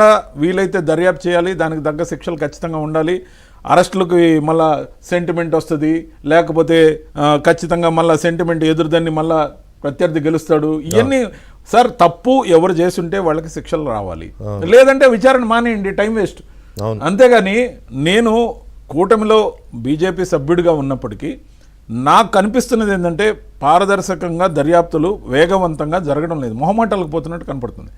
తప్పకుండా వీలైతే దర్యాప్తు చేయాలి, దానికి తగ్గ శిక్షలు ఖచ్చితంగా ఉండాలి. అరెస్టులకి మళ్ళా సెంటిమెంట్ వస్తుంది, లేకపోతే ఖచ్చితంగా మళ్ళీ సెంటిమెంట్ ఎదురుదాన్ని మళ్ళా ప్రత్యర్థి గెలుస్తాడు. ఇవన్నీ సార్ తప్పు ఎవరు చేస్తుంటే వాళ్ళకి శిక్షలు రావాలి, లేదంటే విచారణ మానేయండి, టైం వేస్ట్. అంతేగాని నేను కూటమిలో బీజేపీ సభ్యుడిగా ఉన్నప్పటికీ నాకు కనిపిస్తున్నది ఏంటంటే పారదర్శకంగా దర్యాప్తులు వేగవంతంగా జరగడం లేదు, మొహమాటాలకు పోతున్నట్టు కనపడుతుంది.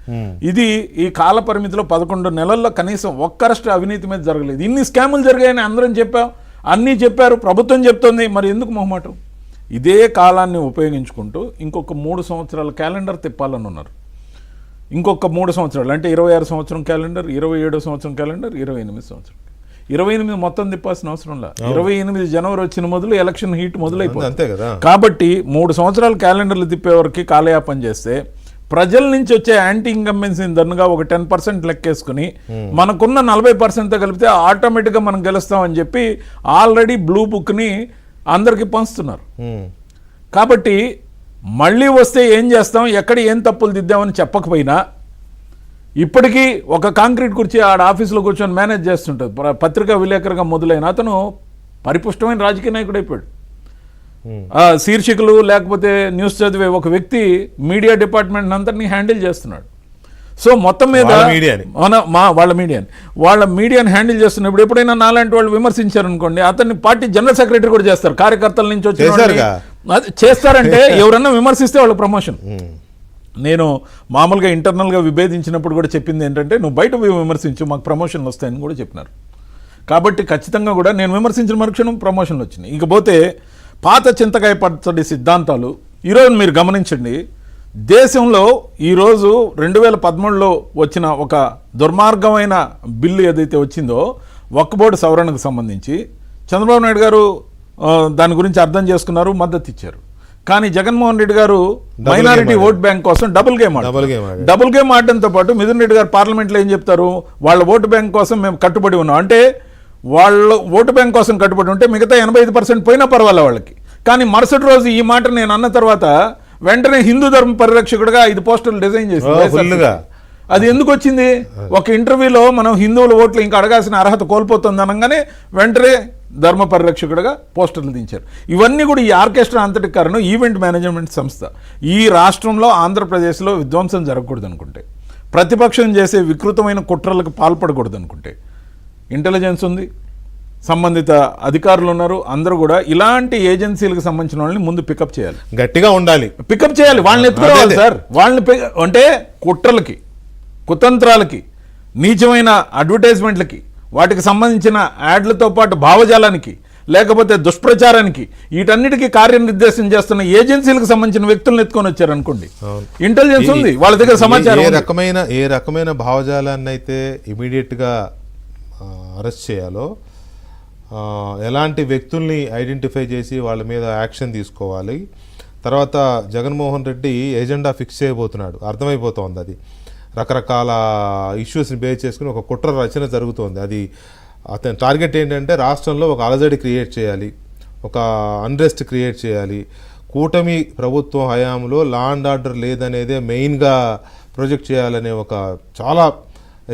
ఇది ఈ కాల పరిమితిలో 11 నెలల్లో కనీసం ఒక్క అరెస్ట్ అవినీతి మీద జరగలేదు. ఇన్ని స్కాములు జరిగాయని అందరం చెప్పాం, అన్నీ చెప్పారు, ప్రభుత్వం చెప్తోంది, మరి ఎందుకు మొహమాటం? ఇదే కాలాన్ని ఉపయోగించుకుంటూ ఇంకొక 3 సంవత్సరాల క్యాలెండర్ తిప్పాలని ఉన్నారు. ఇంకొక 3 సంవత్సరాలు అంటే 26 సంవత్సరం క్యాలెండర్, 27 సంవత్సరం క్యాలెండర్, 28 సంవత్సరం. 28 మొత్తం తిప్పాల్సిన అవసరంలా. 28 జనవరి వచ్చిన మొదలు ఎలక్షన్ హీట్ మొదలైపోతుంది. కాబట్టి 3 సంవత్సరాలు క్యాలెండర్లు తిప్పే వరకు కాలయాపన చేస్తే ప్రజల నుంచి వచ్చే యాంటీ ఇన్కంబెన్సీని దన్నుగా ఒక 10% లెక్కేసుకుని మనకున్న 40%తో కలిపితే ఆటోమేటిక్గా మనం గెలుస్తామని చెప్పి ఆల్రెడీ బ్లూ బుక్ని అందరికీ పంచుతున్నారు. కాబట్టి మళ్ళీ వస్తే ఏం చేస్తాం, ఎక్కడ ఏం తప్పులు దిద్దామని చెప్పకపోయినా ఇప్పటికీ ఒక కాంక్రీట్ కుర్చీ ఆడ ఆఫీసులో కూర్చొని మేనేజ్ చేస్తుంటుంది. పత్రికా విలేకరుగా మొదలైన అతను పరిపుష్టమైన రాజకీయ నాయకుడు అయిపోయాడు. శీర్షికలు లేకపోతే న్యూస్ చదివే ఒక వ్యక్తి మీడియా డిపార్ట్మెంట్ అంతటినీ హ్యాండిల్ చేస్తున్నాడు. సో మొత్తం మీద వాళ్ళ మీడియాని హ్యాండిల్ చేస్తున్నప్పుడు ఎప్పుడైనా నాలాంటి వాళ్ళు విమర్శించారనుకోండి, అతన్ని పార్టీ జనరల్ సెక్రటరీ కూడా చేస్తారు. కార్యకర్తల నుంచి వచ్చి చేస్తారంటే ఎవరన్నా విమర్శిస్తే వాళ్ళ ప్రమోషన్. నేను మామూలుగా ఇంటర్నల్గా విభేదించినప్పుడు కూడా చెప్పింది ఏంటంటే, నువ్వు బయట విమర్శించు, మాకు ప్రమోషన్లు వస్తాయని కూడా చెప్పినారు. కాబట్టి ఖచ్చితంగా కూడా నేను విమర్శించిన మరుక్షణం ప్రమోషన్లు వచ్చినాయి. ఇంకపోతే పాత చింతకాయ పచ్చడి సిద్ధాంతాలు ఈరోజు మీరు గమనించండి. దేశంలో ఈరోజు 2013లో వచ్చిన ఒక దుర్మార్గమైన బిల్లు ఏదైతే వచ్చిందో వక్ఫ్ బోర్డు సవరణకు సంబంధించి చంద్రబాబు నాయుడు గారు దాని గురించి అర్థం చేసుకున్నారు, మద్దతు ఇచ్చారు. కానీ జగన్మోహన్ రెడ్డి గారు మైనారిటీ ఓట్ బ్యాంక్ కోసం డబుల్ గేమ్ ఆడడంతో పాటు మిథున్ రెడ్డి గారు పార్లమెంట్లో ఏం చెప్తారు, వాళ్ళ ఓటు బ్యాంక్ కోసం మేము కట్టుబడి ఉన్నాం అంటే, వాళ్ళు ఓటు బ్యాంక్ కోసం కట్టుబడి ఉంటే మిగతా 85% పోయినా పర్వాలే వాళ్ళకి. కానీ మరుసటి రోజు ఈ మాట నేను అన్న తర్వాత వెంటనే హిందూ ధర్మ పరిరక్షకుడుగా 5 పోస్టర్లు డిజైన్ చేసి, అది ఎందుకు వచ్చింది? ఒక ఇంటర్వ్యూలో మనం హిందువుల ఓట్లు ఇంకా అడగాల్సిన అర్హత కోల్పోతుంది అనగానే వెంటనే ధర్మ పరిరక్షకుడుగా పోస్టర్లు దించారు. ఇవన్నీ కూడా ఈ ఆర్కెస్ట్రా అంతటి కారణం ఈవెంట్ మేనేజ్మెంట్ సంస్థ. ఈ రాష్ట్రంలో ఆంధ్రప్రదేశ్లో విధ్వంసం జరగకూడదు అనుకుంటే, ప్రతిపక్షం చేసే వికృతమైన కుట్రలకు పాల్పడకూడదు అనుకుంటే, ఇంటెలిజెన్స్ ఉంది, సంబంధిత అధికారులు ఉన్నారు, అందరూ కూడా ఇలాంటి ఏజెన్సీలకు సంబంధించిన వాళ్ళని ముందు పికప్ చేయాలి, గట్టిగా ఉండాలి, పికప్ చేయాలి, వాళ్ళని ఎత్తుకోవాలి సార్. వాళ్ళని అంటే కుట్రలకి, కుతంత్రాలకి, నీచమైన అడ్వర్టైజ్మెంట్లకి, వాటికి సంబంధించిన యాడ్లతో పాటు భావజాలానికి, లేకపోతే దుష్ప్రచారానికి, వీటన్నిటికీ కార్యనిర్దేశం చేస్తున్న ఏజెన్సీలకు సంబంధించిన వ్యక్తులను ఎత్తుకొని వచ్చారు అనుకోండి. ఇంటెలిజెన్స్ ఉంది, వాళ్ళ దగ్గర సమాచారం. ఏ రకమైన భావజాలాన్ని అయితే ఇమీడియట్గా అరెస్ట్ చేయాలో, ఎలాంటి వ్యక్తుల్ని ఐడెంటిఫై చేసి వాళ్ళ మీద యాక్షన్ తీసుకోవాలి. తర్వాత జగన్మోహన్ రెడ్డి ఎజెండా ఫిక్స్ చేయబోతున్నాడు, అర్థమైపోతుంది. అది రకరకాల ఇష్యూస్ని బేస్ చేసుకుని ఒక కుట్ర రచన జరుగుతోంది. అది అతని టార్గెట్ ఏంటంటే రాష్ట్రంలో ఒక అలజడి క్రియేట్ చేయాలి, ఒక అన్రెస్ట్ క్రియేట్ చేయాలి. కూటమి ప్రభుత్వం హయాంలో లా అండ్ ఆర్డర్ లేదనేదే మెయిన్గా ప్రొజెక్ట్ చేయాలనే ఒక చాలా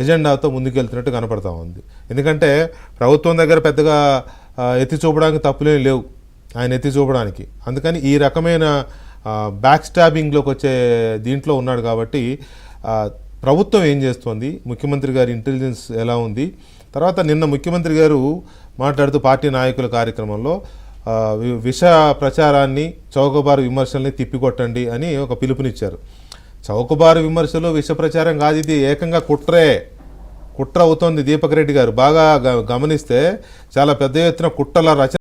ఎజెండాతో ముందుకెళ్తున్నట్టు కనపడతా ఉంది. ఎందుకంటే ప్రభుత్వం దగ్గర పెద్దగా ఎత్తి చూపడానికి తప్పులేం లేవు, ఆయన ఎత్తి చూపడానికి. అందుకని ఈ రకమైన బ్యాక్ స్టాబింగ్లోకి వచ్చే దీంట్లో ఉన్నాడు. కాబట్టి ప్రభుత్వం ఏం చేస్తోంది, ముఖ్యమంత్రి గారి ఇంటెలిజెన్స్ ఎలా ఉంది. తర్వాత నిన్న ముఖ్యమంత్రి గారు మాట్లాడుతూ పార్టీ నాయకుల కార్యక్రమంలో విష ప్రచారాన్ని, చౌకబారు విమర్శల్ని తిప్పికొట్టండి అని ఒక పిలుపునిచ్చారు. చౌకబారు విమర్శలు, విష ప్రచారం కాదు, ఇది ఏకంగా కుట్ర అవుతోంది. దీపక్ రెడ్డి గారు బాగా గమనిస్తే చాలా పెద్ద ఎత్తున కుట్రల రచన